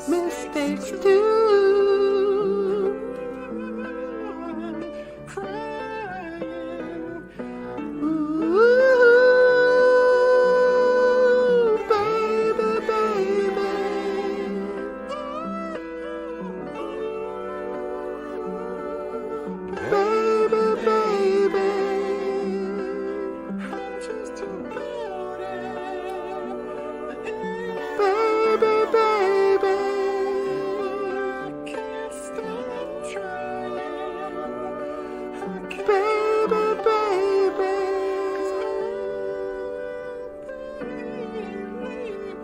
mistakes too. Ooh, baby, baby. Baby, baby. Baby, baby. Can't stop trying. Baby, baby.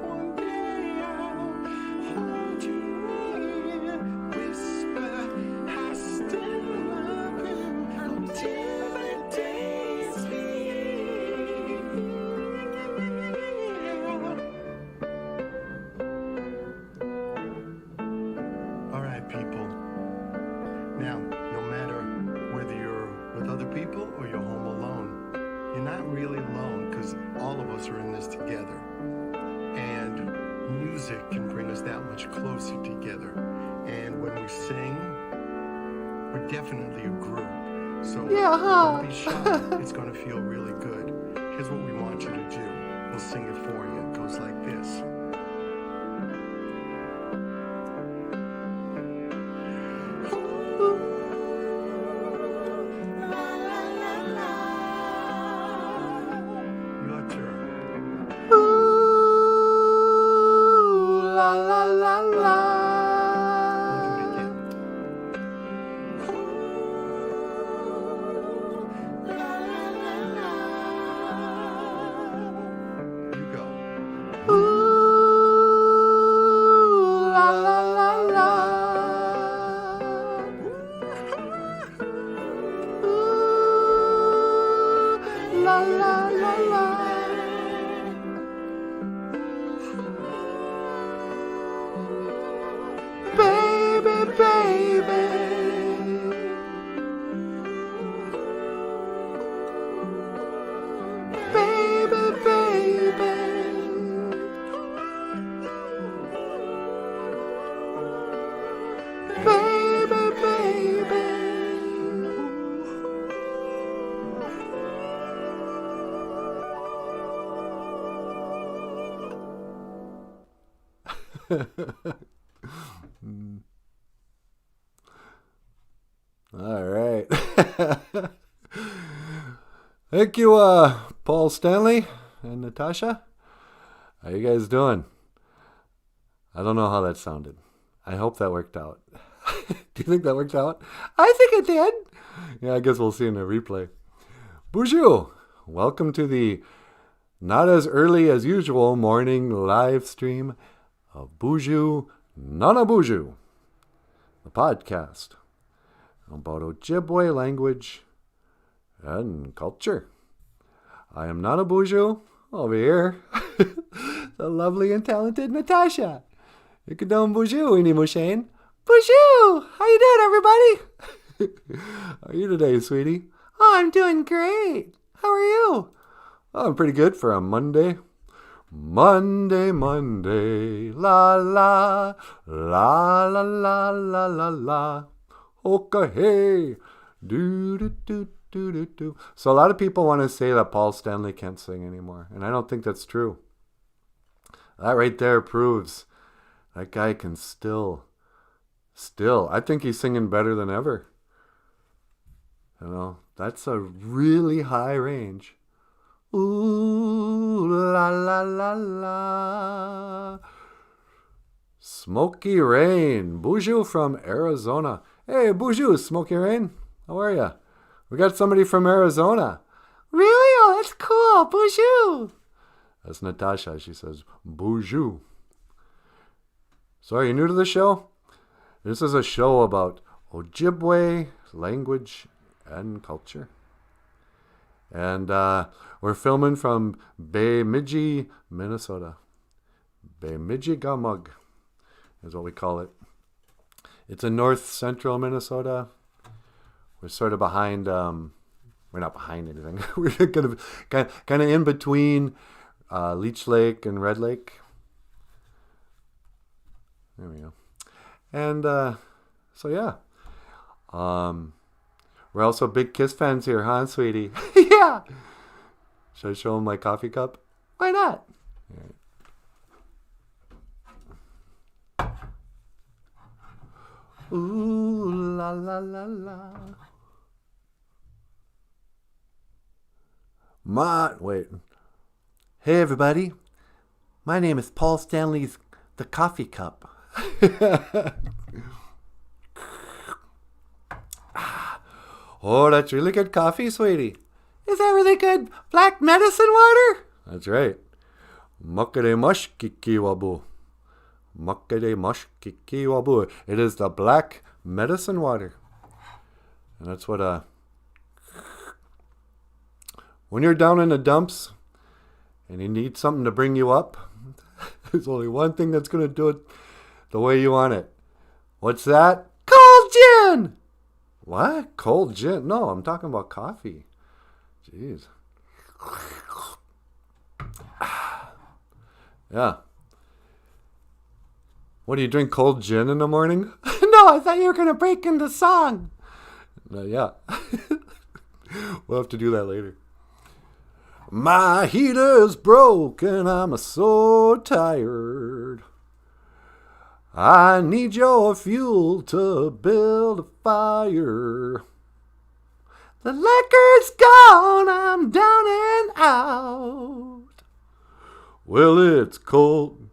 One day I'll hold you near, whisper, I still love you until the day's here. All right, people. Now, no matter whether you're with other people or you're home alone, you're not really alone because all of us are in this together. And music can bring us that much closer together. And when we sing, we're definitely a group. So don't be shy. It's going to feel really good. Here's what we want you to do. We'll sing it for you. It goes like this. Your turn. Ooh, la la la la. We'll do it again. You go. Ooh, la la la la. Ooh, la la la la. Baby, baby. Baby, baby. Baby, baby. All right. Thank you, Paul Stanley and Natasha. How you guys doing? I don't know how that sounded. I hope that worked out. Do you think that worked out? I think it did. Yeah, I guess we'll see in the replay. BOOZHOO! Welcome to the not as early as usual morning live stream of BOOZHOO NANABOOZHOO, the podcast about Ojibwe language and culture. I am NANABOOZHOO. Over here, the lovely and talented Natasha. Ikadom BOOZHOO, Ini Mushane. BOOZHOO! How you doing, everybody? How are you today, sweetie? Oh, I'm doing great. How are you? Oh, I'm pretty good for a Monday. Monday, la la, la la la la la la. Oka hey, do do do do do do. So a lot of people want to say that Paul Stanley can't sing anymore, and I don't think that's true. That right there proves that guy can still, I think he's singing better than ever. You know, that's a really high range. Ooh, la la la la. Smoky Rain, BOOZHOO from Arizona. Hey, BOOZHOO, Smoky Rain, how are ya? We got somebody from Arizona. Really? Oh, that's cool, BOOZHOO. That's Natasha. She says, BOOZHOO. So are you new to the show? This is a show about Ojibwe language and culture. And we're filming from Bemidji, Minnesota. Bemidji Gamug is what we call it. It's in north central Minnesota. We're sort of behind, we're not behind anything. We're kind of in between Leech Lake and Red Lake. There we go. And so yeah. We're also big Kiss fans here, huh, sweetie? Yeah. Should I show him my coffee cup? Why not? Right. Ooh, la la la la. Wait. Hey, everybody. My name is Paul Stanley's The Coffee Cup. Oh, that's really good coffee, sweetie. Is that really good black medicine water? That's right. Makere mush kiki wabu. Makere mush kiki wabu. It is the black medicine water. And that's what, when you're down in the dumps and you need something to bring you up, there's only one thing that's going to do it the way you want it. What's that? Cold gin! What? Cold gin? No, I'm talking about coffee. Jeez. Yeah. What, do you drink cold gin in the morning? No, I thought you were going to break into song. Yeah. We'll have to do that later. My heater's broken. I'm so tired. I need your fuel to build a fire. The liquor's gone, I'm down and out. Well, it's cold.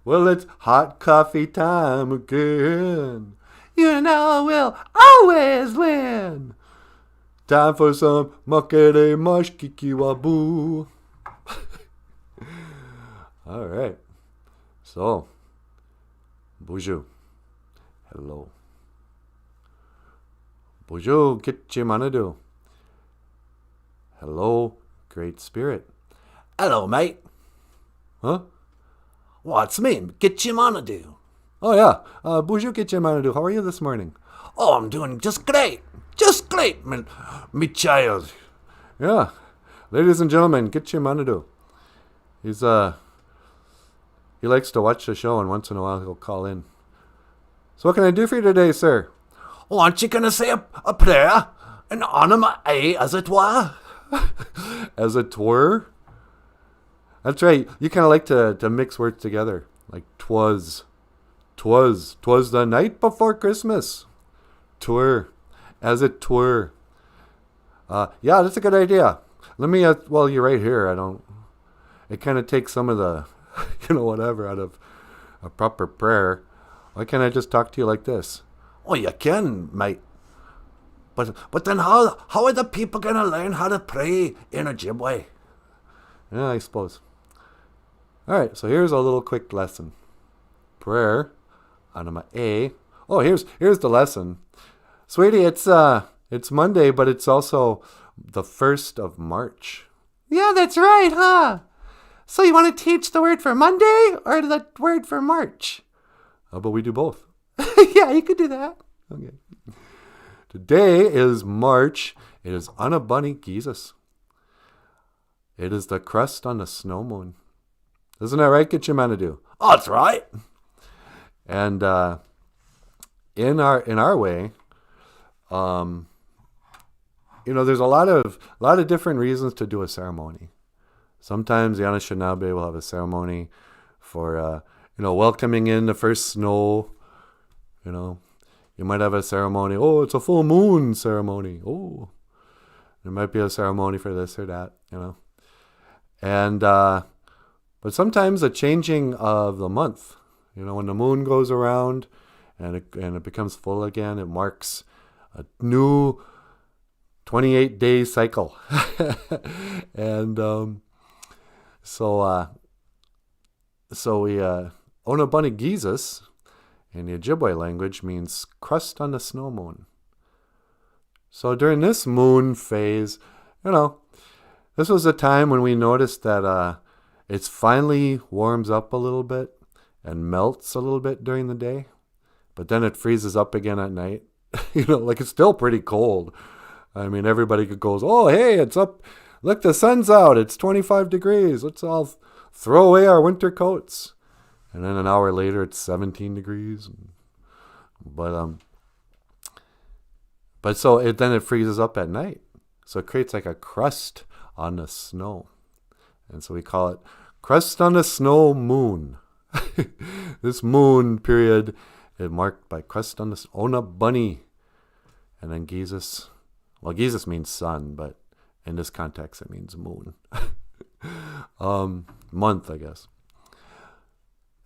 Well, it's hot coffee time again. You know we'll always win. Time for some makere mush kiki wabu. All right. So, BOOZHOO. Hello. BOOZHOO, Kitchimanadu. Hello, Great Spirit. Hello, mate. Huh? What's me? Kitchimanadu. Oh, yeah. BOOZHOO, Kitchimanadu. How are you this morning? Oh, I'm doing just great. Just great, me child. Yeah. Ladies and gentlemen, Kitchimanadu. He likes to watch the show, and once in a while he'll call in. So what can I do for you today, sir? Oh, aren't you going to say a prayer? An honor as it were? As it were? That's right. You kind of like to mix words together. Like twas the night before Christmas. Twere. As it twere. Yeah, that's a good idea. Let me, well, you're right here. It kind of takes some of the, whatever out of a proper prayer. Why can't I just talk to you like this? Oh, you can, mate. But then how are the people going to learn how to pray in Ojibwe? Yeah, I suppose. All right, so here's a little quick lesson. Prayer, anima A. Oh, here's the lesson. Sweetie, it's Monday, but it's also the 1st of March. Yeah, that's right, huh? So you want to teach the word for Monday or the word for March? But we do both. Yeah, you could do that. Okay. Today is March. It is Bunny Jesus. It is the crust on the snow moon. Isn't that right, Kitchimanadu? Oh, that's right. And in our way, there's a lot of different reasons to do a ceremony. Sometimes the Anishinaabe will have a ceremony for welcoming in the first snow. You might have a ceremony. Oh, it's a full moon ceremony. Oh, there might be a ceremony for this or that. And but sometimes a changing of the month. When the moon goes around and it becomes full again, it marks a new 28-day cycle. And so we Bunny Jesus in the Ojibwe language means crust on the snow moon. So during this moon phase, this was a time when we noticed that it finally warms up a little bit and melts a little bit during the day, but then it freezes up again at night. It's still pretty cold. I mean, everybody goes, oh, hey, it's up. Look, the sun's out. It's 25 degrees. Let's all throw away our winter coats. And then an hour later, it's 17 degrees. But so then it freezes up at night. So it creates like a crust on the snow. And so we call it crust on the snow moon. This moon period is marked by crust on the snow. Ona bunny. And then Jesus. Well, Jesus means sun, but in this context, it means moon. Month, I guess.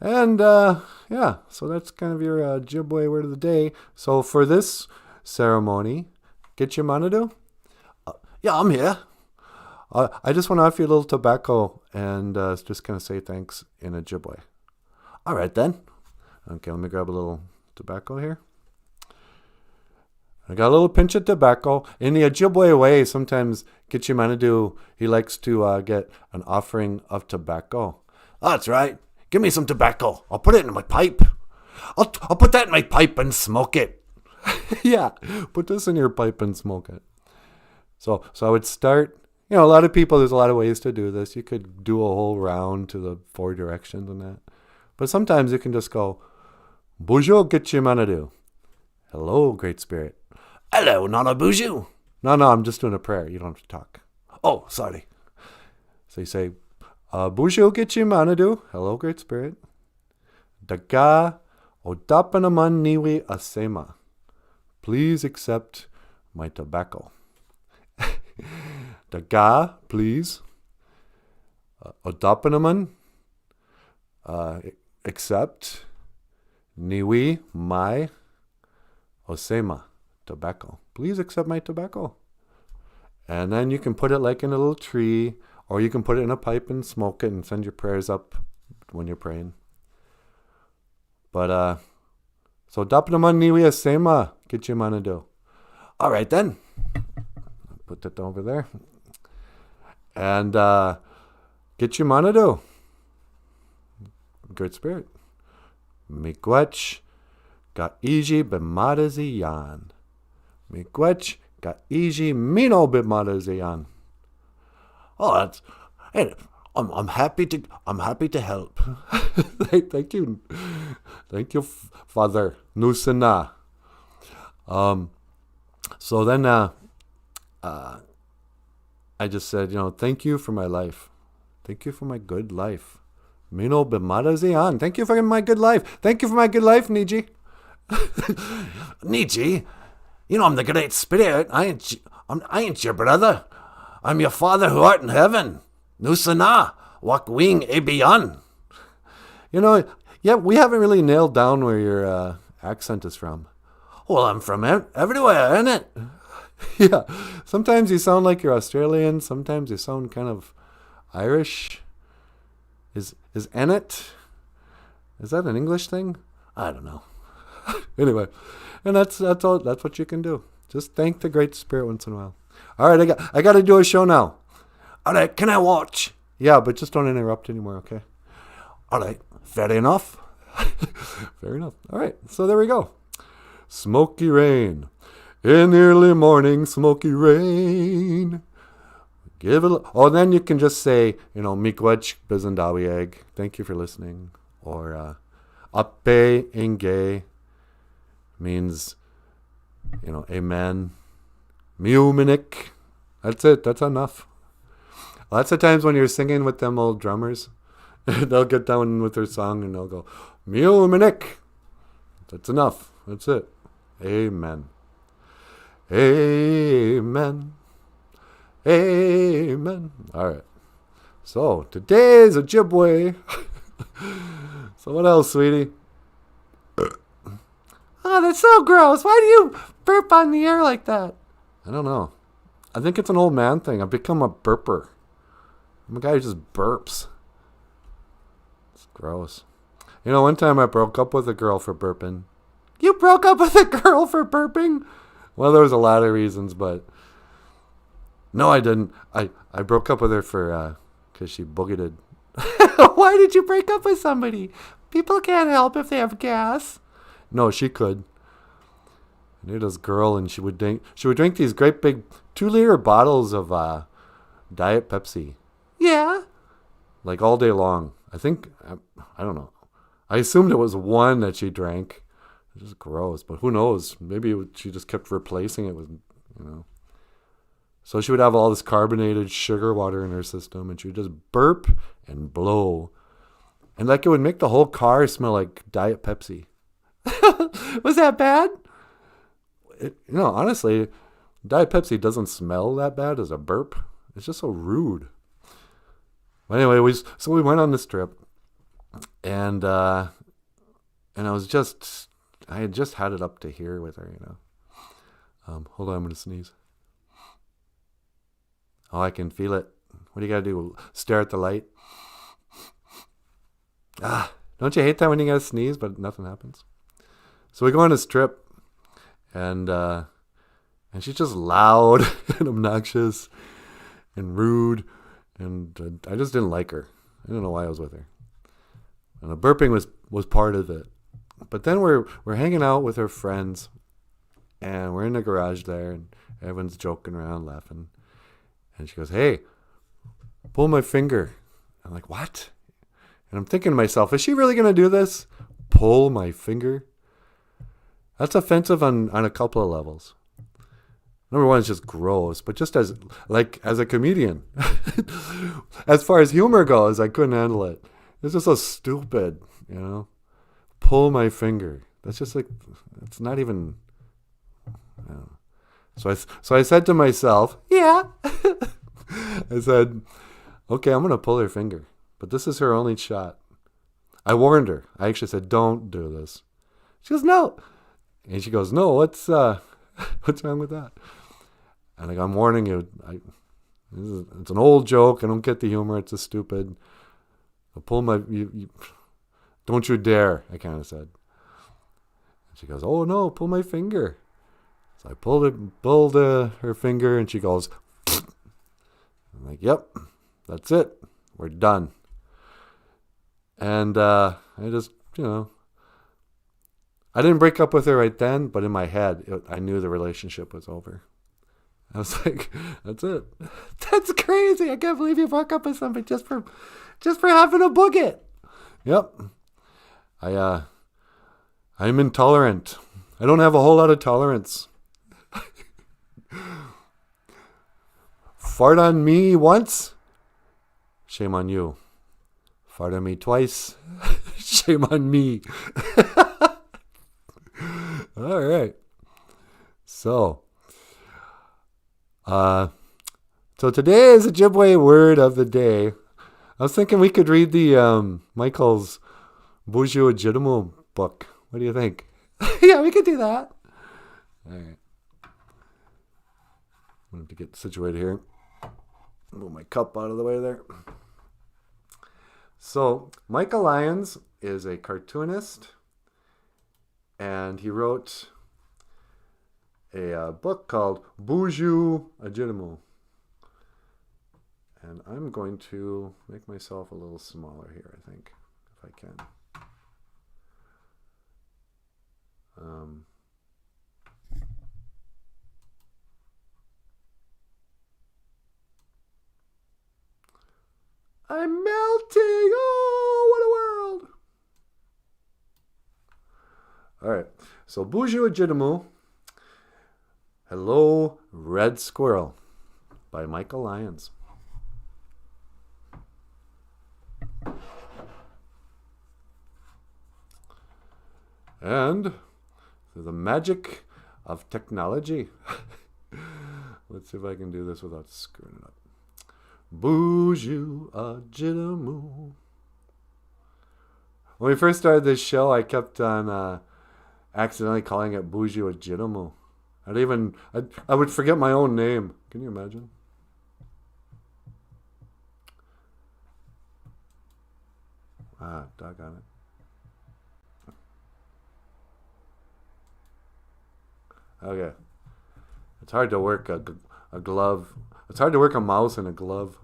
And, yeah, so that's kind of your Ojibwe word of the day. So for this ceremony, get your manadu? Yeah, I'm here. I just want to offer you a little tobacco and just kind of say thanks in Ojibwe. All right, then. Okay, let me grab a little tobacco here. I got a little pinch of tobacco. In the Ojibwe way, sometimes Gitche Manadu, he likes to get an offering of tobacco. That's right. Give me some tobacco. I'll put it in my pipe. I'll put that in my pipe and smoke it. Yeah, put this in your pipe and smoke it. So I would start, a lot of people, there's a lot of ways to do this. You could do a whole round to the 4 directions and that. But sometimes you can just go, BOOZHOO Gitche Manadu. Hello, Great Spirit. Hello, Nanaboozhoo. No, I'm just doing a prayer. You don't have to talk. Oh, sorry. So you say, BOOZHOO Gitche Manadu. Hello, Great Spirit. Daga Odapanaman Niwi Asema. Please accept my tobacco. Daga, please. Odapanaman. Accept. Niwi, my. Osema. Tobacco. Please accept my tobacco. And then you can put it like in a little tree, or you can put it in a pipe and smoke it and send your prayers up when you're praying. But so dapnaman niwi asema Gitche Manadu. All right then. Put that over there. And Gitche Manadu. Good Spirit. Miigwech ga iji b'madaziyan. Miigwech ga iji mino b'madaziyan. Oh, that's. Hey, I'm happy to help. Thank you, Father Nusana. So then I just said, thank you for my life. Thank you for my good life. Mino b'madaziyan. Thank you for my good life. Thank you for my good life, Niji. Niji, I'm the Great Spirit. I ain't your brother. I'm your Father who art in heaven. Nusana, wakwing ebiyan. Yeah, we haven't really nailed down where your accent is from. Well, I'm from everywhere, innit? Yeah, sometimes you sound like you're Australian. Sometimes you sound kind of Irish. Is Ennet? Is that an English thing? I don't know. Anyway, and that's all. That's what you can do. Just thank the Great Spirit once in a while. All right, I got to do a show now. All right, can I watch? Yeah, but just don't interrupt anymore, okay? All right, fair enough. Fair enough. All right, so there we go. Smoky rain. In the early morning, smoky rain. Give it. Then you can just say, Miigwech Bizandawieg. Thank you for listening. Or Ape Inge means, amen. Miuminik. That's it. That's enough. Lots of times when you're singing with them old drummers, they'll get down with their song and they'll go, Miuminik. That's enough. That's it. Amen. Amen. Amen. All right. So today's Ojibwe. So what else, sweetie? Oh, that's so gross. Why do you burp on the air like that? I don't know. I think it's an old man thing. I've become a burper. I'm a guy who just burps. It's gross. One time I broke up with a girl for burping. You broke up with a girl for burping? Well, there was a lot of reasons, but no, I didn't. I broke up with her for because she boogeted. Why did you break up with somebody? People can't help if they have gas. No, she could. I knew this girl, and she would drink these great big 2-liter bottles of Diet Pepsi. Yeah. Like all day long. I think, I don't know. I assumed it was one that she drank. It's just gross, but who knows? Maybe she just kept replacing it with, you know. So she would have all this carbonated sugar water in her system, and she would just burp and blow. And like it would make the whole car smell like Diet Pepsi. Was that bad? Honestly, Diet Pepsi doesn't smell that bad as a burp. It's just so rude. But anyway, we went on this trip, and I had just had it up to here with her, Hold on, I'm gonna sneeze. Oh, I can feel it. What do you gotta do? Stare at the light? Don't you hate that when you gotta sneeze but nothing happens? So we go on this trip, and she's just loud and obnoxious and rude, and I just didn't like her. I don't know why I was with her. And the burping was part of it. But then we're hanging out with her friends, and we're in the garage there, and everyone's joking around, laughing. And she goes, "Hey, pull my finger." I'm like, "What?" And I'm thinking to myself, is she really going to do this? Pull my finger? That's offensive on a couple of levels. Number one, it's just gross, but just as a comedian, as far as humor goes, I couldn't handle it. It's just so stupid, Pull my finger. That's just like, it's not even. So I said to myself, yeah. I said, okay, I'm gonna pull her finger, but this is her only shot. I warned her. I actually said, don't do this. She goes, no. And she goes, no, what's wrong with that? And I'm warning you. It's an old joke. I don't get the humor. It's just stupid. I'll pull my... don't you dare, I kind of said. And she goes, oh, no, pull my finger. So I pulled her finger, and she goes... I'm like, yep, that's it. We're done. And I just, I didn't break up with her right then, but in my head, I knew the relationship was over. I was like, that's it. That's crazy. I can't believe you broke up with somebody just for having a booget. Yep. I'm intolerant. I don't have a whole lot of tolerance. Fart on me once, shame on you. Fart on me twice, shame on me. All right. So today is Ojibwe word of the day. I was thinking we could read the Michael's BOOZHOO OJIBWE book. What do you think? Yeah, we could do that. All right. I'm going to have to get situated here. Move my cup out of the way there. So, Michael Lyons is a cartoonist, and he wrote a book called BOOZHOO OJIBWE. And I'm going to make myself a little smaller here, I think, if I can. I'm melting! Oh, what a world! All right, so BOOZHOO OJIBWE, Hello, Red Squirrel, by Michael Lyons. And through the magic of technology, let's see if I can do this without screwing it up. BOOZHOO OJIBWE. When we first started this show, I kept on accidentally calling it BOOZHOO OJIBWE. I would forget my own name. Can you imagine? Doggone it. Okay. It's hard to work a glove. It's hard to work a mouse in a glove.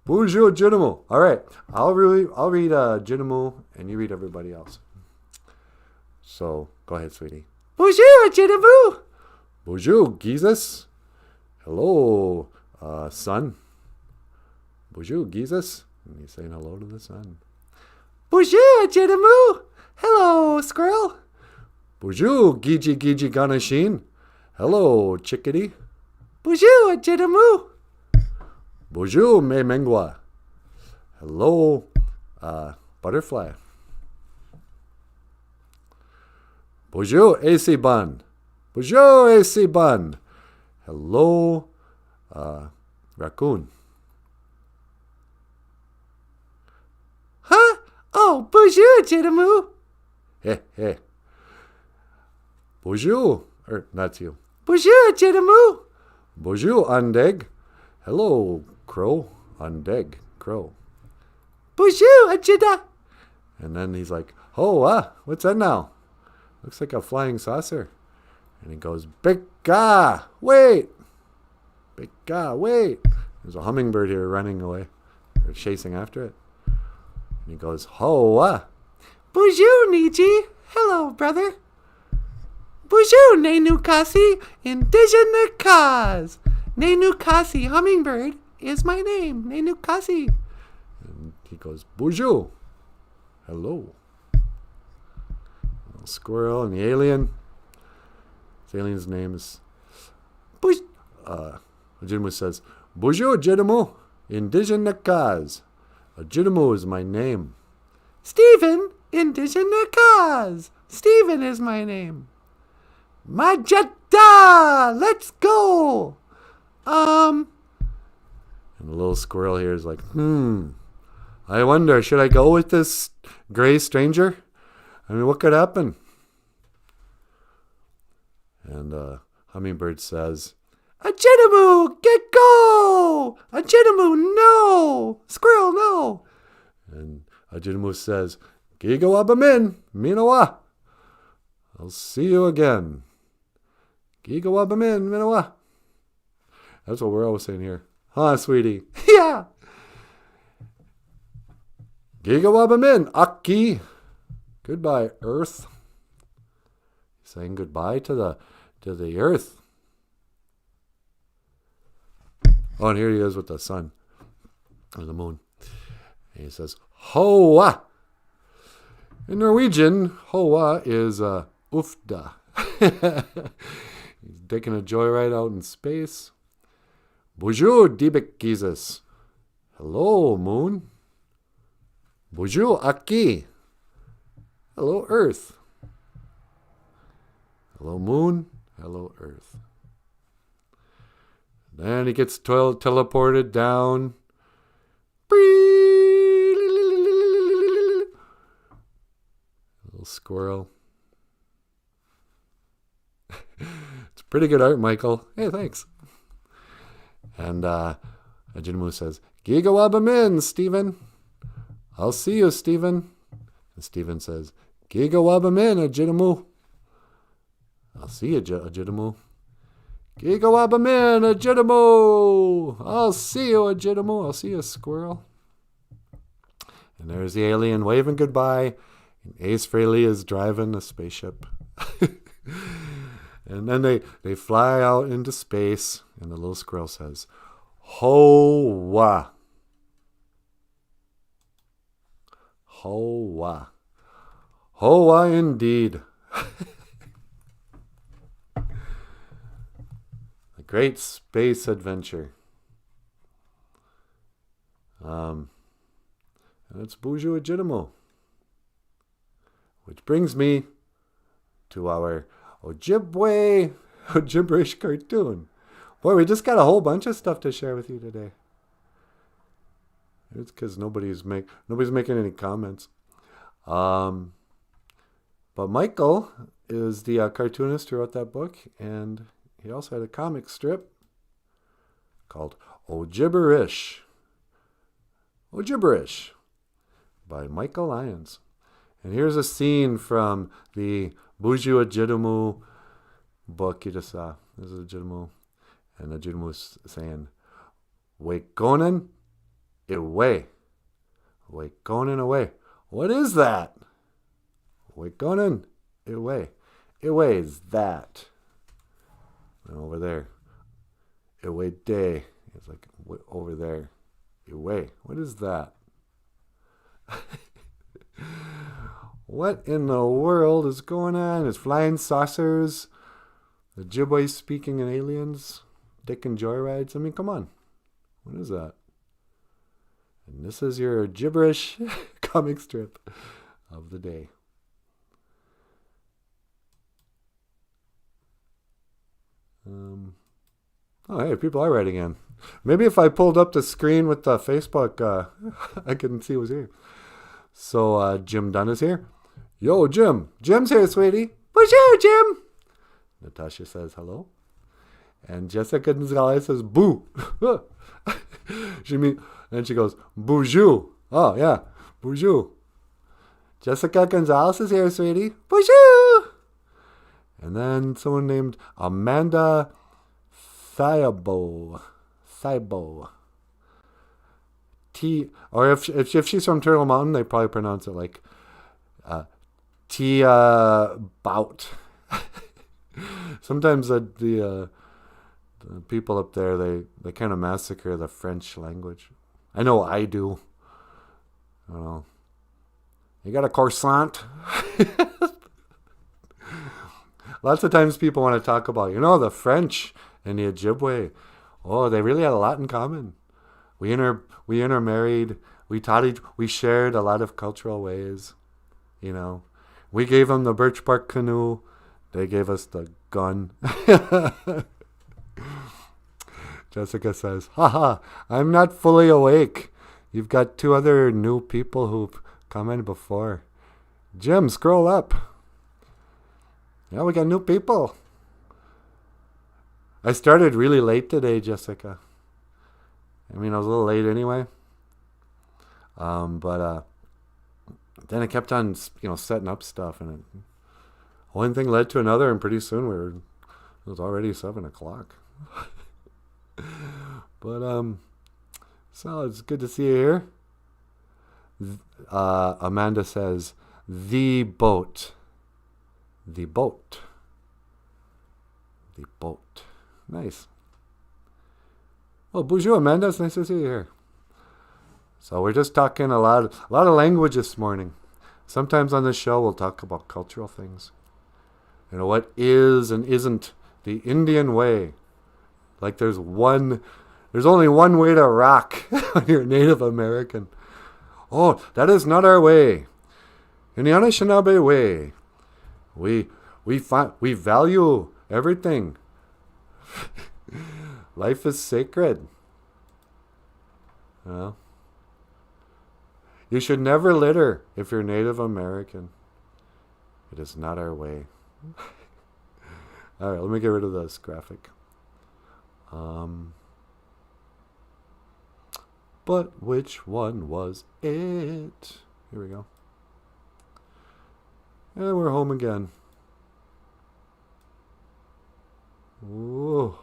BOOZHOO OJIBWE. All right. I'll read OJIBWE, and you read everybody else. So, go ahead, sweetie. BOOZHOO OJIBWE. BOOZHOO, Jesus. Hello, sun. BOOZHOO, Jesus. And he's saying hello to the sun. BOOZHOO OJIBWE. Hello, squirrel. BOOZHOO Gigi Gigi Ganashin. Hello, chickadee. BOOZHOO OJIBWE. BOOZHOO Me Mengwa. Hello, butterfly. BOOZHOO AC Bun. BOOZHOO AC Bun. Hello, raccoon. Huh? Oh, BOOZHOO OJIBWE. Hey, hey. BOOZHOO, not you. BOOZHOO OJIBWE. BOOZHOO Andeg. Hello, crow. Andeg, crow. BOOZHOO OJIBWE. And then he's like, oh, what's that now? Looks like a flying saucer. And he goes, Big Ga, wait. Big Ga, wait. There's a hummingbird here running away. They're chasing after it. And he goes, ho, BOOZHOO Niji. Hello, brother. BOOZHOO Nanukasi Indigenous Cause. Nanukasi hummingbird is my name. Nanukasi. And he goes, BOOZHOO. Hello. Little squirrel and the alien. The alien's name is OJIBWE says, BOOZHOO OJIBWE Indigenous Cause. OJIBWE is my name. Stephen Indigenous Cause. Stephen is my name. Majada! Let's go! And the little squirrel here is like, I wonder, should I go with this gray stranger? I mean, what could happen? And hummingbird says, OJIBWE, get go! OJIBWE, no! Squirrel, no! And OJIBWE says, Gigawabamin, Minawa. I'll see you again. Gigawabamin, Minawa. That's what we're always saying here. Huh, sweetie? Yeah! Gigawabamin, Aki. Goodbye, Earth. Saying goodbye to the Earth. Oh, and here he is with the sun or the moon. And he says, Hoa. In Norwegian, Hoa is ufda. He's taking a joyride out in space. BOOZHOO Dibekizes. Hello, moon. BOOZHOO Aki. Hello, Earth. Hello, moon. Hello, Earth. Then he gets teleported down. Little squirrel. It's pretty good art, Michael. Hey, thanks. And OJIBWE says, Gigawabamin, Stephen. I'll see you, Stephen. And Stephen says, Gigawabamin, OJIBWE. I'll see you, OJIBWE. Gigawabamin, OJIBWE. I'll see you, OJIBWE. I'll see you, squirrel. And there's the alien waving goodbye. And Ace Frehley is driving a spaceship. And then they fly out into space. And the little squirrel says, Hoa. Hoa. Hoa indeed. A great space adventure. And it's BOOZHOO OJIBWE. Which brings me to our OJIBWE gibberish cartoon. Boy, we just got a whole bunch of stuff to share with you today. It's because nobody's making any comments. But Michael is the cartoonist who wrote that book, and he also had a comic strip called OJIBWE. OJIBWE by Michael Lyons. And here's a scene from the BOOZHOO OJIBWE book you just saw. This is OJIBWE. And OJIBWE saying, Wakonin away. Wakonin away. What is that? Wakonin away. Away is that. And over there. Away day. It's like over there. Away. What is that? What in the world is going on? It's flying saucers, the Ojibwe speaking in aliens, taking joyrides. I mean, come on. What is that? And this is your gibberish comic strip of the day. Oh, hey, people are writing in. Maybe if I pulled up the screen with the Facebook, I couldn't see who was here. So Jim Dunn is here. Yo, Jim. Jim's here, sweetie. BOOZHOO, Jim. Natasha says hello. And Jessica Gonzalez says boo. And she goes, BOOZHOO. Oh, yeah. BOOZHOO. Jessica Gonzalez is here, sweetie. BOOZHOO. And then someone named Amanda Thibault. Or if she's from Turtle Mountain, they probably pronounce it like Tia Bout. Sometimes the people up there, they kind of massacre the French language. I know I do. I don't know. You got a croissant? Lots of times people want to talk about, the French and the Ojibwe. Oh, they really had a lot in common. We intermarried. We shared a lot of cultural ways. We gave them the birch bark canoe. They gave us the gun. Jessica says, haha, I'm not fully awake. You've got 2 other new people who've come in before. Jim, scroll up. Yeah, we got new people. I started really late today, Jessica. I mean, I was a little late anyway. But then I kept on, setting up stuff, and one thing led to another, and pretty soon it was already 7:00. But so it's good to see you here. Amanda says, the boat. Nice. Well, BOOZHOO, Amanda, it's nice to see you here. So we're just talking a lot of language this morning. Sometimes on this show we'll talk about cultural things. What is and isn't the Indian way. Like there's only one way to rock when you're Native American. Oh, that is not our way. In the Anishinaabe way, we value everything. Life is sacred. You should never litter if you're Native American. It is not our way. All right, let me get rid of this graphic. But which one was it? Here we go. And we're home again. Whoa.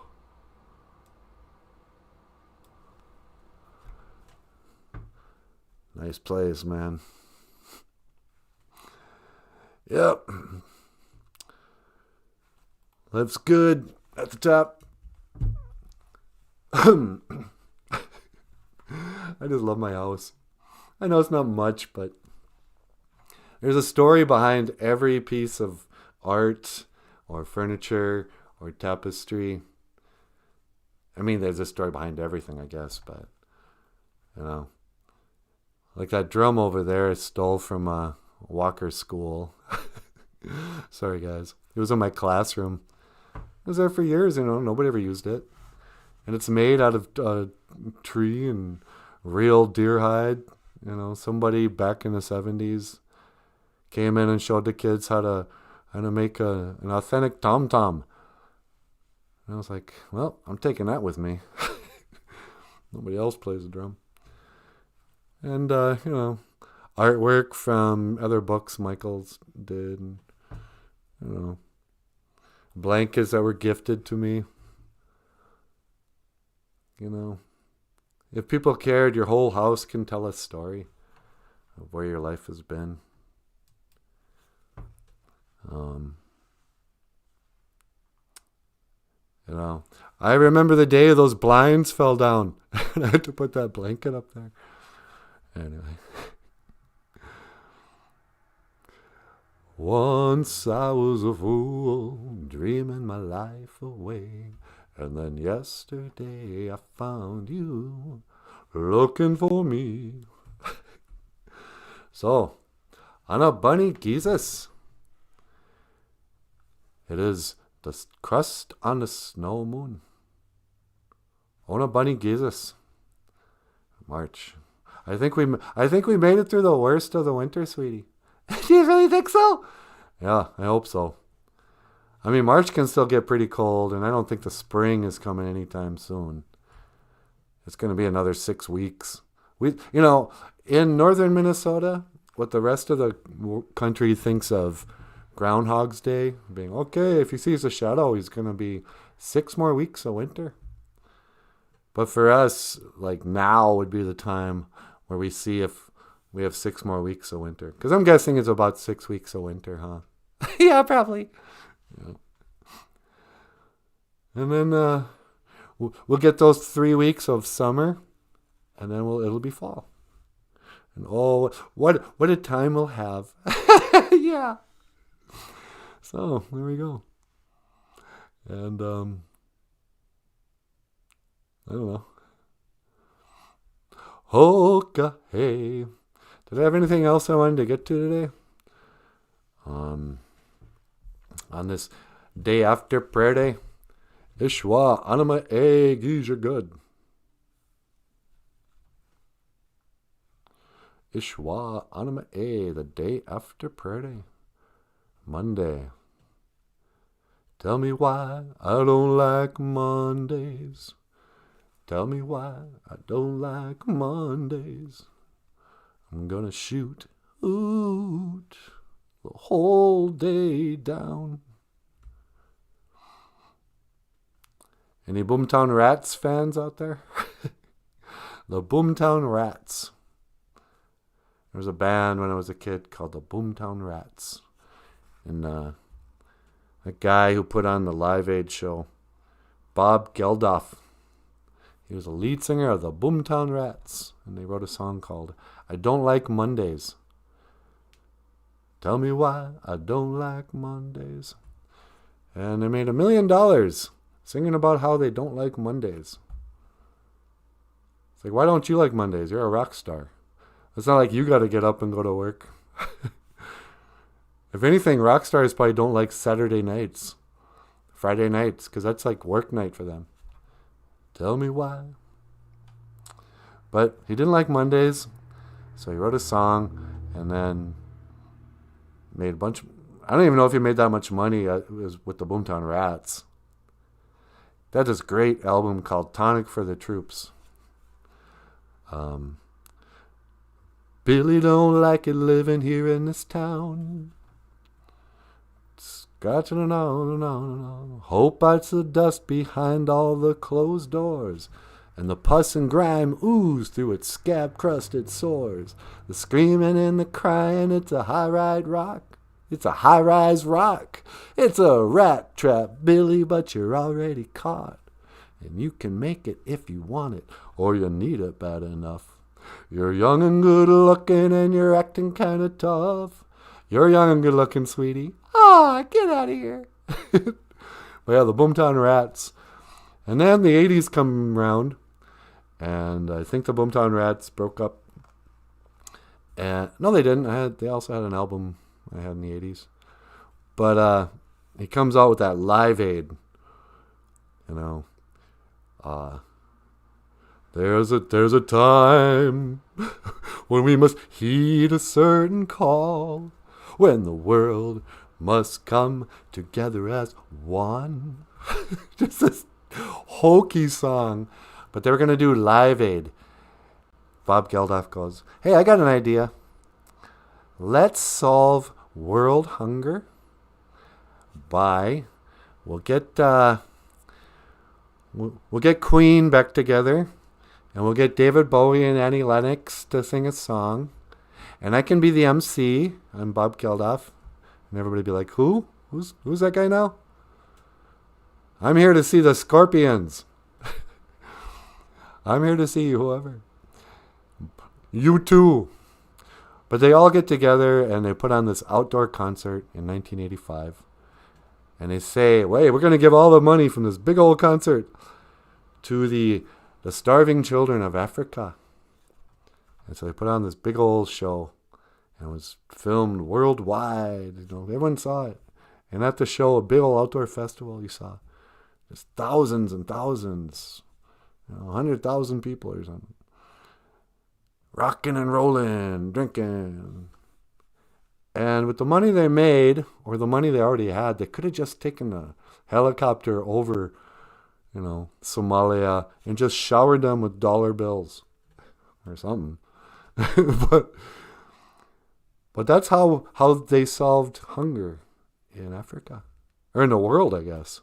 Nice plays, man. Yep. Lives good at the top. I just love my house. I know it's not much, but there's a story behind every piece of art or furniture or tapestry. I mean, there's a story behind everything, I guess, but, like that drum over there I stole from Walker School. Sorry, guys. It was in my classroom. It was there for years, nobody ever used it. And it's made out of tree and real deer hide. Somebody back in the 70s came in and showed the kids how to make an authentic tom-tom. And I was like, well, I'm taking that with me. Nobody else plays the drum. And, artwork from other books Michael's did. And, blankets that were gifted to me. If people cared, your whole house can tell a story of where your life has been. I remember the day those blinds fell down. And I had to put that blanket up there. Anyway. Once I was a fool, dreaming my life away. And then yesterday I found you looking for me. So, on a bunny Jesus, it is the crust on the snow moon. On a bunny Jesus, March. I think we made it through the worst of the winter, sweetie. Do you really think so? Yeah, I hope so. I mean, March can still get pretty cold, and I don't think the spring is coming anytime soon. It's going to be another 6 weeks. In northern Minnesota, what the rest of the country thinks of Groundhog's Day, being, okay, if he sees a shadow, he's going to be 6 more weeks of winter. But for us, like now would be the time where we see if we have 6 more weeks of winter. Because I'm guessing it's about 6 weeks of winter, huh? Yeah, probably. Yeah. And then we'll get those 3 weeks of summer, and then it'll be fall. And oh, what a time we'll have. Yeah. So, there we go. And, I don't know. Hoka, hey. Did I have anything else I wanted to get to today? On this day after prayer day, Ishwa Anima E Gija Good. Ishwa Anima E, the day after prayer day, Monday. Tell me why I don't like Mondays. Tell me why I don't like Mondays. I'm gonna shoot the whole day down. Any Boomtown Rats fans out there? The Boomtown Rats. There was a band when I was a kid called the Boomtown Rats. And a guy who put on the Live Aid show, Bob Geldof. He was a lead singer of the Boomtown Rats. And they wrote a song called I Don't Like Mondays. Tell me why I don't like Mondays. And they made $1 million singing about how they don't like Mondays. It's like, why don't you like Mondays? You're a rock star. It's not like you got to get up and go to work. If anything, rock stars probably don't like Saturday nights, Friday nights, because that's like work night for them. Tell me why. But he didn't like Mondays, so he wrote a song and then made a bunch. I don't even know if he made that much money with the Boomtown Rats. They had this great album called Tonic for the Troops. Billy don't like it living here in this town. Scratching on. Hope bites the dust behind all the closed doors. And the pus and grime ooze through its scab-crusted sores. The screaming and the crying, it's a high-rise rock. It's a high-rise rock. It's a rat trap, Billy, but you're already caught. And you can make it if you want it, or you need it bad enough. You're young and good-looking, and you're acting kind of tough. You're young and good-looking, sweetie. Ah, get out of here. But yeah, the Boomtown Rats. And then the 80s come around, and I think the Boomtown Rats broke up. And no, they didn't. They also had an album I had in the 80s. But he comes out with that Live Aid. You know. There's a time when we must heed a certain call, when the world must come together as one. Just this hokey song. But they were going to do Live Aid. Bob Geldof goes, hey, I got an idea. Let's solve world hunger by, we'll get Queen back together, and we'll get David Bowie and Annie Lennox to sing a song, and I can be the MC. I'm Bob Geldof, and everybody be like, who? Who's that guy now? I'm here to see the Scorpions. I'm here to see whoever. You too. But they all get together and they put on this outdoor concert in 1985. And they say, wait, we're going to give all the money from this big old concert to the starving children of Africa. And so they put on this big old show. And it was filmed worldwide. You know, everyone saw it. And at the show, a big old outdoor festival, you saw just thousands and thousands, 100,000 people or something. Rocking and rolling, drinking. And with the money they made, or the money they already had, they could have just taken a helicopter over, Somalia and just showered them with dollar bills or something. But that's how they solved hunger in Africa. Or in the world, I guess.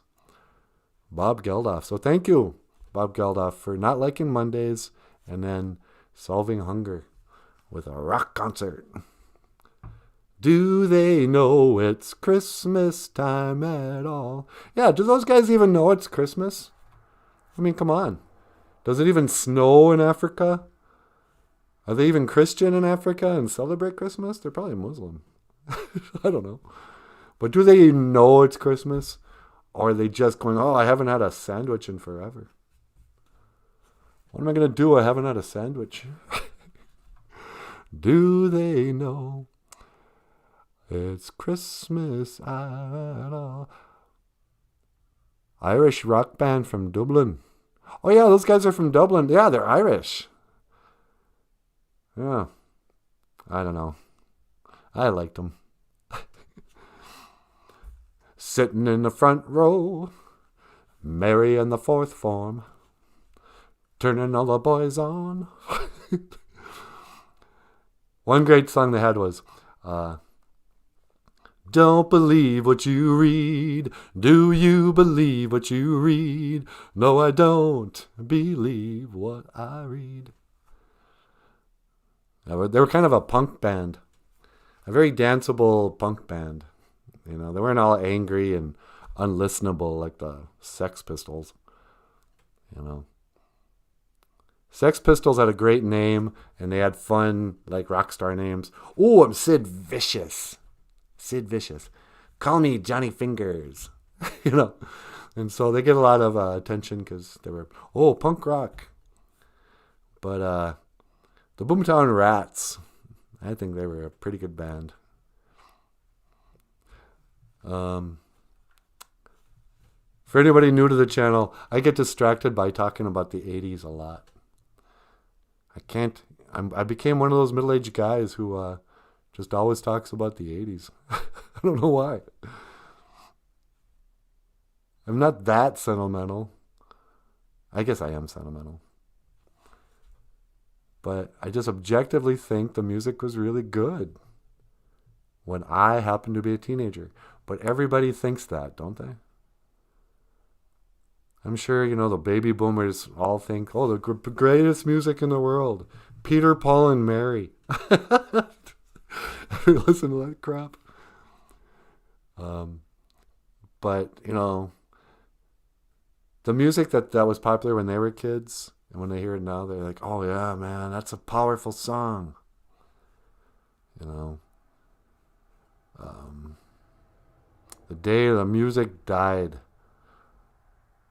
Bob Geldof. So thank you, Bob Geldof, for not liking Mondays and then solving hunger with a rock concert. Do they know it's Christmas time at all? Yeah, do those guys even know it's Christmas? I mean, come on. Does it even snow in Africa? Are they even Christian in Africa and celebrate Christmas? They're probably Muslim. I don't know. But do they even know it's Christmas? Or are they just going, oh, I haven't had a sandwich in forever. What am I going to do? I haven't had a sandwich. Do they know it's Christmas at all? Irish rock band from Dublin. Oh, yeah, those guys are from Dublin. Yeah, they're Irish. Yeah. I don't know. I liked them. Sitting in the front row, Mary in the fourth form, turning all the boys on. One great song they had was, don't believe what you read. Do you believe what you read? No, I don't believe what I read. They were kind of a punk band. A very danceable punk band. They weren't all angry and unlistenable like the Sex Pistols. Sex Pistols had a great name, and they had fun, like rock star names. Oh, I'm Sid Vicious. Sid Vicious. Call me Johnny Fingers. And so they get a lot of attention because they were, punk rock. But the Boomtown Rats, I think they were a pretty good band. For anybody new to the channel, I get distracted by talking about the 80s a lot. I became one of those middle-aged guys who just always talks about the 80s. I don't know why. I'm not that sentimental. I guess I am sentimental. But I just objectively think the music was really good when I happened to be a teenager. But everybody thinks that, don't they? I'm sure, the baby boomers all think, the greatest music in the world. Peter, Paul, and Mary. Listen to that crap. But, the music that was popular when they were kids, and when they hear it now, they're like, oh yeah, man, that's a powerful song. The day the music died.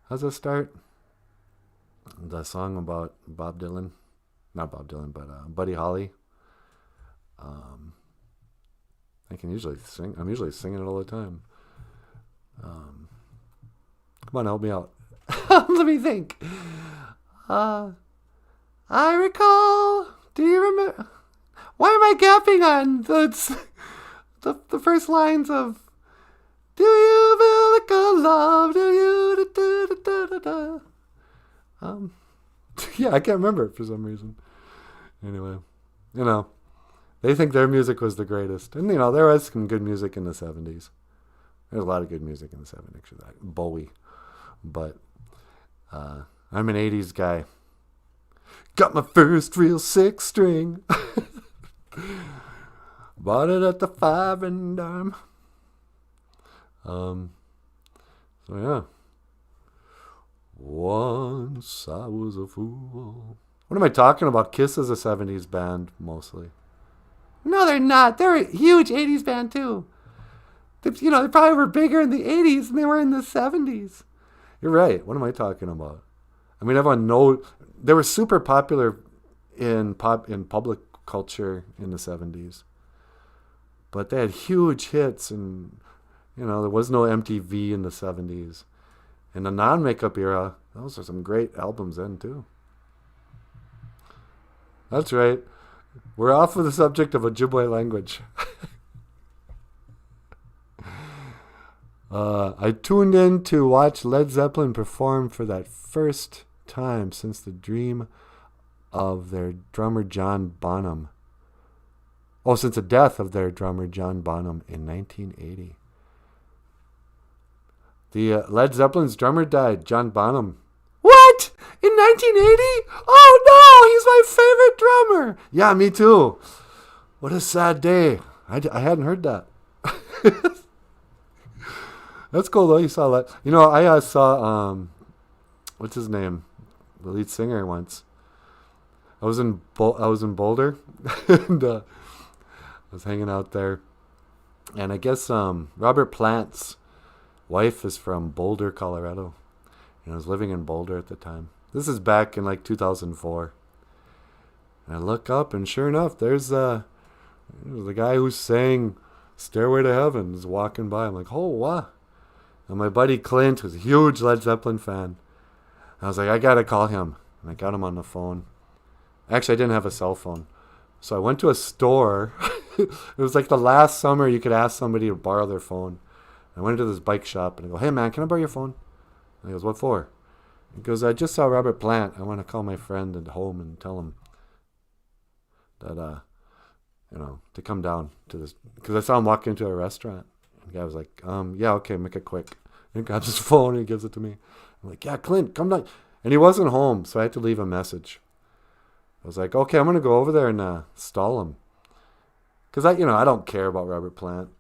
How's it start? The song about Bob Dylan. Not Bob Dylan, but Buddy Holly. I can usually sing. I'm usually singing it all the time. Come on, help me out. Let me think. I recall. Do you remember? Why am I gapping on the first lines of Do you feel like a love? Do you? Yeah, I can't remember it for some reason. Anyway, they think their music was the greatest. And, there was some good music in the 70s. There's a lot of good music in the 70s, actually. Bowie. But I'm an 80s guy. Got my first real 6-string. Bought it at the 5 and dime. So, yeah. Once I was a fool. What am I talking about? Kiss is a 70s band, mostly. No, they're not. They're a huge 80s band, too. They probably were bigger in the 80s than they were in the 70s. You're right. What am I talking about? I mean, everyone knows. They were super popular in public culture in the 70s. But they had huge hits, and, there was no MTV in the 70s. In the non-makeup era, those are some great albums then, too. That's right. We're off of the subject of Ojibwe language. I tuned in to watch Led Zeppelin perform for that first time since the dream of their drummer John Bonham. Oh, since the death of their drummer John Bonham in 1980. The Led Zeppelin's drummer died, John Bonham. What? In 1980? Oh no, he's my favorite drummer. Yeah, me too. What a sad day. I hadn't heard that. That's cool though. You saw that. I saw what's his name, the lead singer once. I was in Boulder, and I was hanging out there, and I guess Robert Plant's wife is from Boulder, Colorado. I was living in Boulder at the time. This is back in like 2004. And I look up, and sure enough, there's the guy who sang "Stairway to Heaven" is walking by. I'm like, oh wow. And my buddy Clint, who's a huge Led Zeppelin fan, I was like, I gotta call him. And I got him on the phone. Actually, I didn't have a cell phone. So I went to a store. It was like the last summer you could ask somebody to borrow their phone. I went into this bike shop and I go, hey man, can I borrow your phone? And he goes, what for? He goes, I just saw Robert Plant. I want to call my friend at home and tell him that, to come down to this. Because I saw him walk into a restaurant. And the guy was like, yeah, okay, make it quick. And he grabs his phone and he gives it to me. I'm like, yeah, Clint, come down. And he wasn't home, so I had to leave a message. I was like, okay, I'm going to go over there and stall him. Because I don't care about Robert Plant.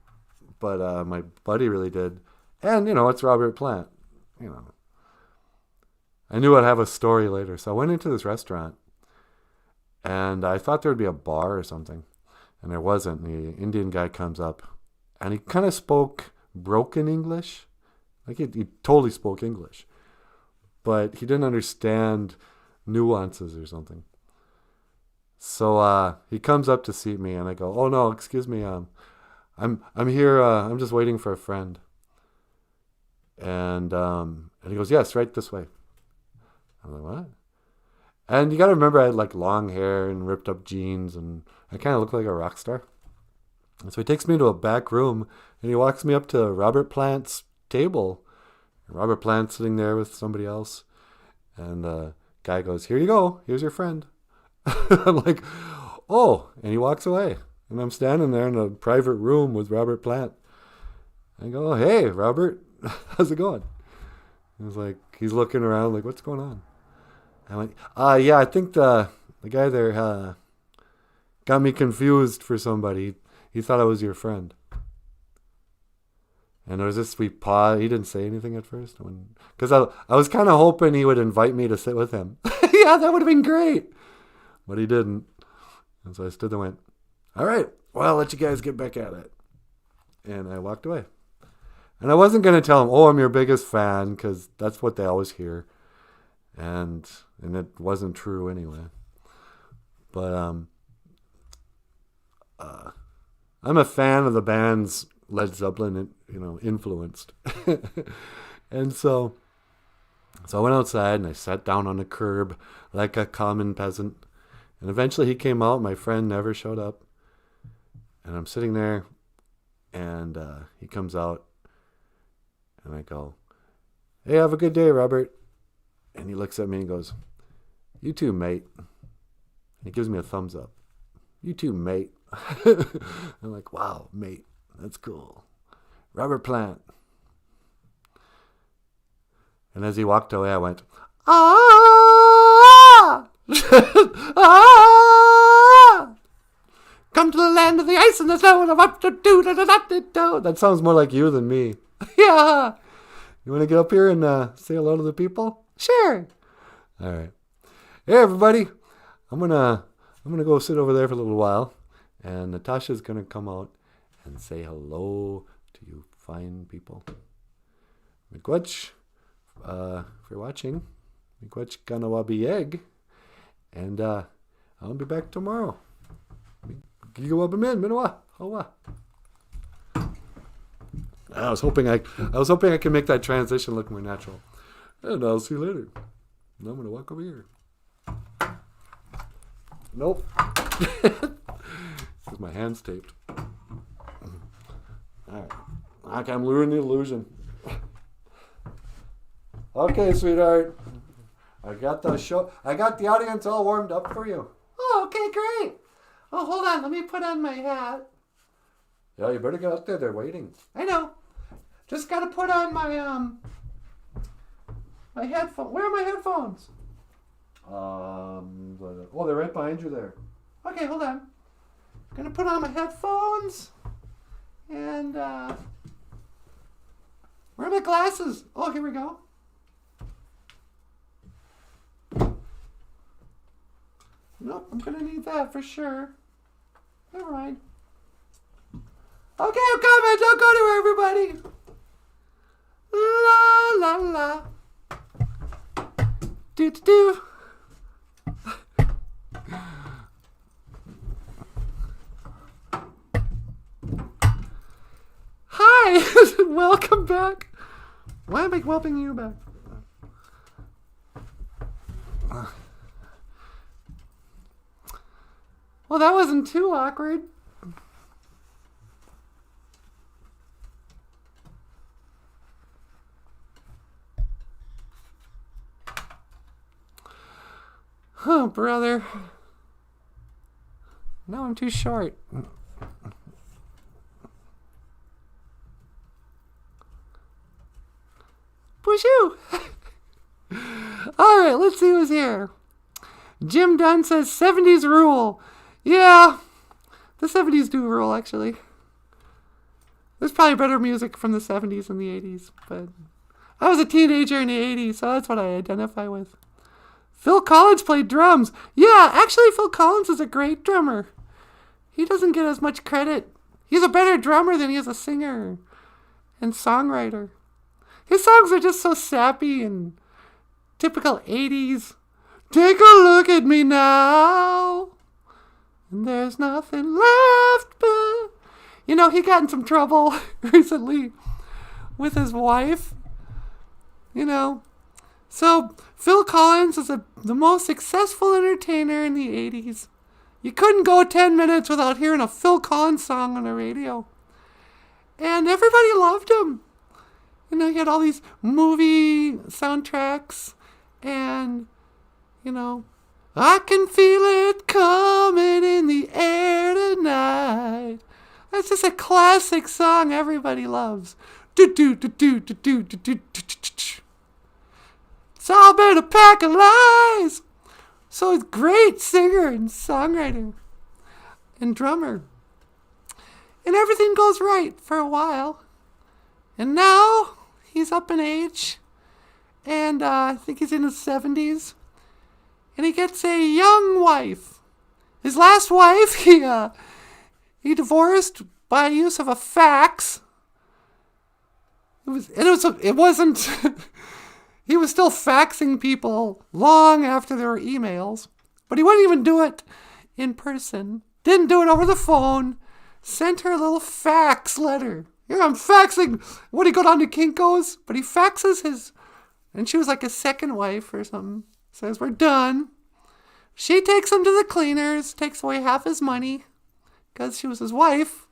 But my buddy really did. And, it's Robert Plant. I knew I'd have a story later. So I went into this restaurant. And I thought there would be a bar or something. And there wasn't. The Indian guy comes up. And he kind of spoke broken English. Like he totally spoke English. But he didn't understand nuances or something. So he comes up to seat me. And I go, oh no, excuse me. I'm here. I'm just waiting for a friend. And he goes, yes, right this way. I'm like, what? And you got to remember I had like long hair and ripped up jeans. And I kind of looked like a rock star. And so he takes me to a back room. And he walks me up to Robert Plant's table. And Robert Plant's sitting there with somebody else. And the guy goes, here you go. Here's your friend. I'm like, oh. And he walks away. And I'm standing there in a private room with Robert Plant. I go, hey, Robert, how's it going? He's looking around like, what's going on? I'm like, yeah, I think the guy there got me confused for somebody. He thought I was your friend. And there was this sweet pause. He didn't say anything at first. Because I was kind of hoping he would invite me to sit with him. Yeah, that would have been great. But he didn't. And so I stood there and went, all right, well, I'll let you guys get back at it. And I walked away. And I wasn't going to tell him, oh, I'm your biggest fan, because that's what they always hear. And it wasn't true anyway. But I'm a fan of the band's Led Zeppelin, influenced. And so I went outside and I sat down on the curb like a common peasant. And eventually he came out. My friend never showed up. And I'm sitting there and he comes out and I go, hey, have a good day, Robert. And he looks at me and goes, you too, mate. And he gives me a thumbs up. You too, mate. I'm like, wow, mate, that's cool. Robert Plant. And as he walked away, I went, ah! Ah! Come to the land of the ice and the snow and the up to do. That sounds more like you than me. Yeah. You want to get up here and say hello to the people? Sure. All right. Hey, everybody. I'm gonna go sit over there for a little while. And Natasha's going to come out and say hello to you fine people. Miigwech, if you're watching, miigwech ganawabieg. And I'll be back tomorrow. Gigawabamin, minawa, hawa. I was hoping I could make that transition look more natural. And I'll see you later. Now I'm gonna walk over here. Nope. Because my hand's taped. Alright. Okay, I'm luring the illusion. Okay, sweetheart. I got the audience all warmed up for you. Oh, okay, great. Oh, hold on. Let me put on my hat. Yeah, you better get out there. They're waiting. I know. Just got to put on my my headphones. Where are my headphones? Oh, they're right behind you there. Okay, hold on. I'm going to put on my headphones. And where are my glasses? Oh, here we go. Nope, I'm going to need that for sure. Never mind. Okay, I'm coming. Don't go anywhere, everybody. La, la, la. Do, do, do. Hi. Welcome back. Why am I welcoming you back? Well, that wasn't too awkward. Oh, brother. No, I'm too short. BOOZHOO! Alright, let's see who's here. Jim Dunn says 70s rule. Yeah, the 70s do rule, actually. There's probably better music from the 70s than the 80s, but I was a teenager in the 80s, so that's what I identify with. Phil Collins played drums. Yeah, actually, Phil Collins is a great drummer. He doesn't get as much credit. He's a better drummer than he is a singer and songwriter. His songs are just so sappy and typical 80s. Take a look at me now. And there's nothing left but... You know, he got in some trouble recently with his wife. You know. So, Phil Collins is the most successful entertainer in the 80s. You couldn't go 10 minutes without hearing a Phil Collins song on the radio. And everybody loved him. You know, he had all these movie soundtracks. And, you know... I can feel it coming in the air tonight. That's just a classic song everybody loves. Do do do do do do do do do. It's all been a pack of lies. So he's a great singer and songwriter and drummer. And everything goes right for a while. And now he's up in age. And I think he's in his 70s. And he gets a young wife. His last wife, he divorced by use of a fax. It wasn't. He was still faxing people long after there were emails, but he wouldn't even do it in person. Didn't do it over the phone. Sent her a little fax letter. Here, I'm faxing. Would he go down to Kinko's? But he faxes his, and she was like his second wife or something. Says, we're done. She takes him to the cleaners, takes away half his money, because she was his wife.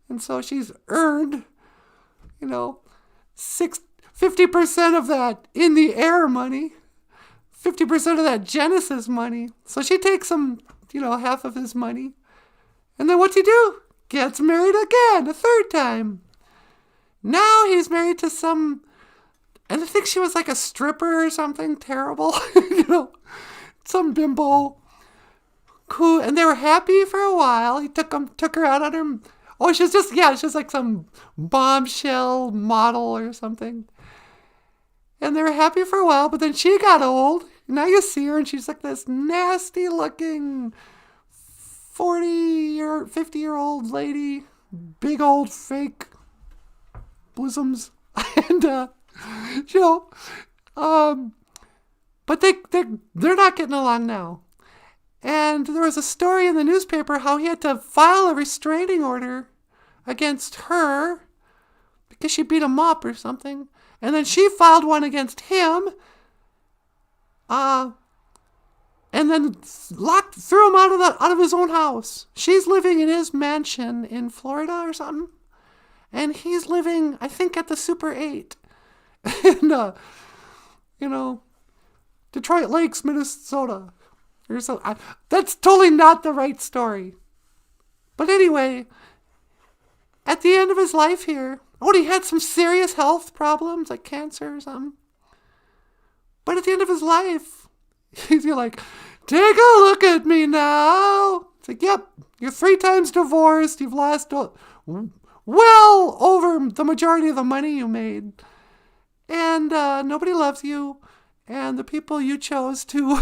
And so she's earned, 50% of that in the air money, 50% of that Genesis money. So she takes him, half of his money. And then what's he do? Gets married again, a third time. Now he's married to some... And I think she was like a stripper or something terrible, some bimbo. Cool, and they were happy for a while. He took her out on her. Oh, she's like some bombshell model or something. And they were happy for a while, but then she got old. Now you see her, and she's like this nasty looking 50-year-old lady, big old fake bosoms, and but they're not getting along now. And there was a story in the newspaper how he had to file a restraining order against her because she beat him up or something. And then she filed one against him. And then threw him out of his own house. She's living in his mansion in Florida or something. And he's living, I think, at the Super 8. in, Detroit Lakes, Minnesota. That's totally not the right story. But anyway, at the end of his life here, he had some serious health problems, like cancer or something. But at the end of his life, he's like, take a look at me now. It's like, yep, you're 3 times divorced. You've lost well over the majority of the money you made. And nobody loves you. And the people you chose to,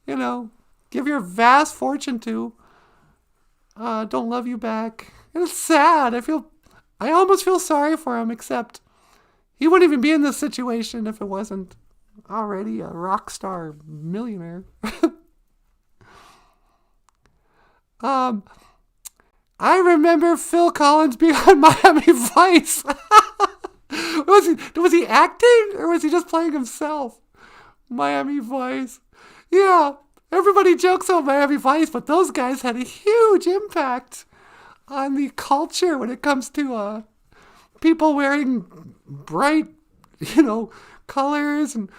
give your vast fortune to, don't love you back. And it's sad. I almost feel sorry for him, except he wouldn't even be in this situation if it wasn't already a rock star millionaire. I remember Phil Collins being on Miami Vice. Was he acting or was he just playing himself? Miami Vice. Yeah, everybody jokes about Miami Vice, but those guys had a huge impact on the culture when it comes to people wearing bright, colors, and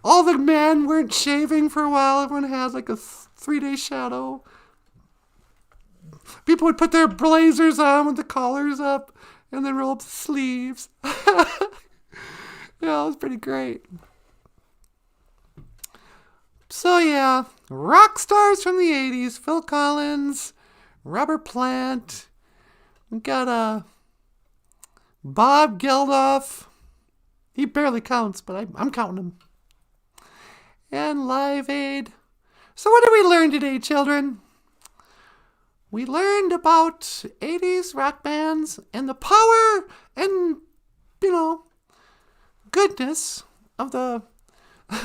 all the men weren't shaving for a while. Everyone had like a 3-day shadow. People would put their blazers on with the collars up and then roll up the sleeves. It was pretty great. So yeah, rock stars from the 80s. Phil Collins, Robert Plant. We got Bob Geldof. He barely counts, but I'm counting him. And Live Aid. So what did we learn today, children? We learned about 80s rock bands and the power and, goodness of the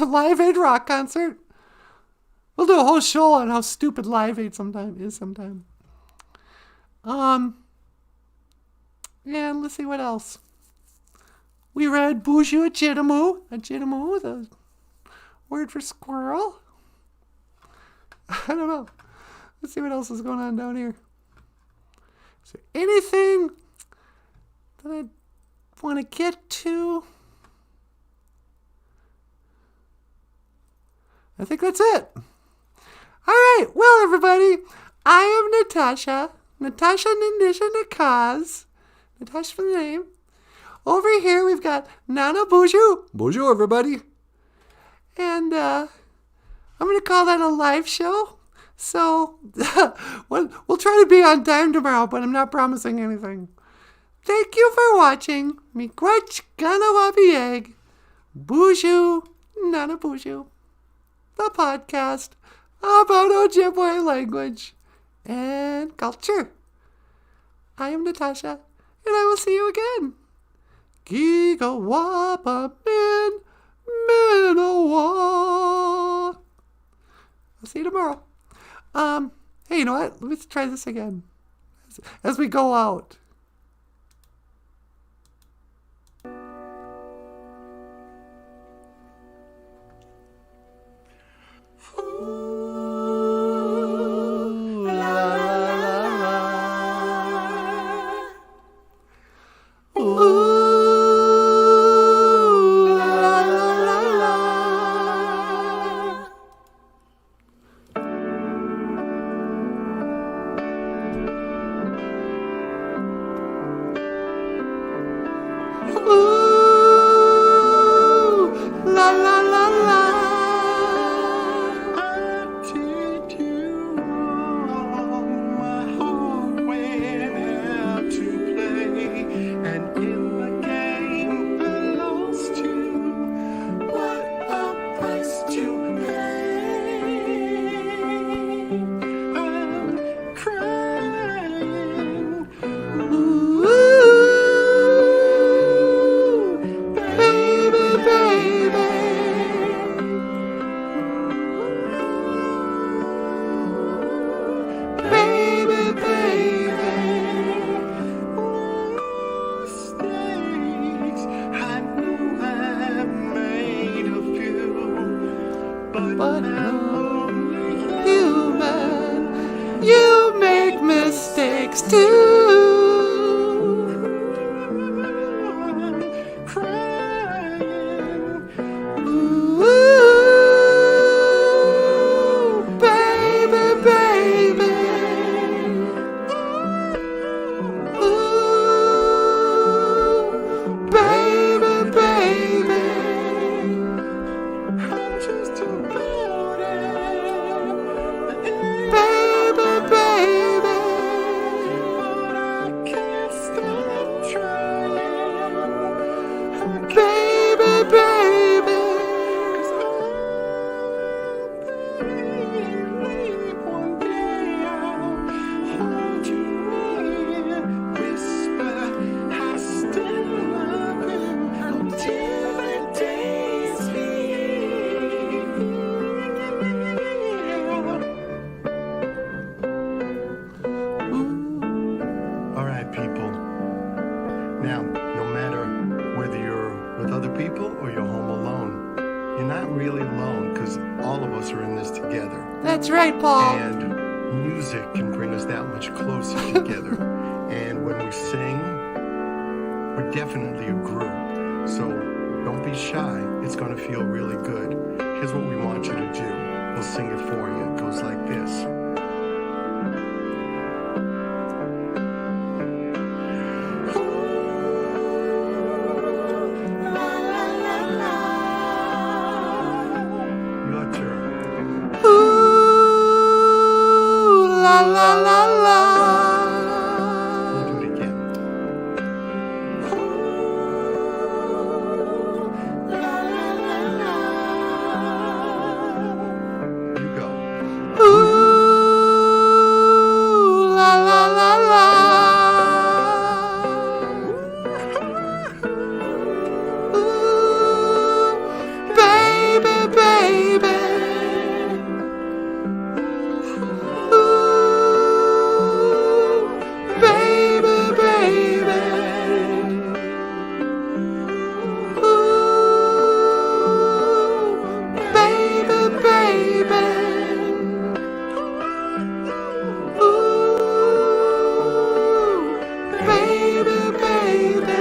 Live Aid rock concert. We'll do a whole show on how stupid Live Aid is. And let's see what else. We read BOOZHOO OJIBWE, the word for squirrel. I don't know. Let's see what else is going on down here. Is there anything that I want to get to? I think that's it. All right. Well, everybody, I am Natasha. Natasha Nindisha Nakaz. Natasha for the name. Over here, we've got NanaBOOZHOO. BOOZHOO, everybody. And I'm going to call that a live show. So we'll try to be on time tomorrow, but I'm not promising anything. Thank you for watching. Miigwech Ganawabieg. BOOZHOO NANABOOZHOO. The podcast about Ojibwe language and culture. I am Natasha, and I will see you again. Giga Wapa Min Minowa. I'll see you tomorrow. Hey, you know what? Let's try this again. As we go out. but you're human. You make mistakes too. Ooh, baby, baby. Ooh, baby, baby. I'm just too baby, baby. But I can't stop trying. Baby, baby. 'Cause I believe one day I'll hold you in, whisper I still love you until the day's here. All right, people. Now, no matter whether you're with other people or you're home alone, you're not really alone because all of us are in this together. That's right, Paul. And music can bring us that much closer together. And when we sing, we're definitely a group. So don't be shy. It's going to feel really good. Here's what we want you to do. We'll sing it for you. It goes like this. Your turn. Ooh, la la la la. We'll do it again. You go. Ooh, la la la la. Ooh, baby, baby. Ooh, baby, baby. Ooh, baby, baby. Ooh, baby, baby.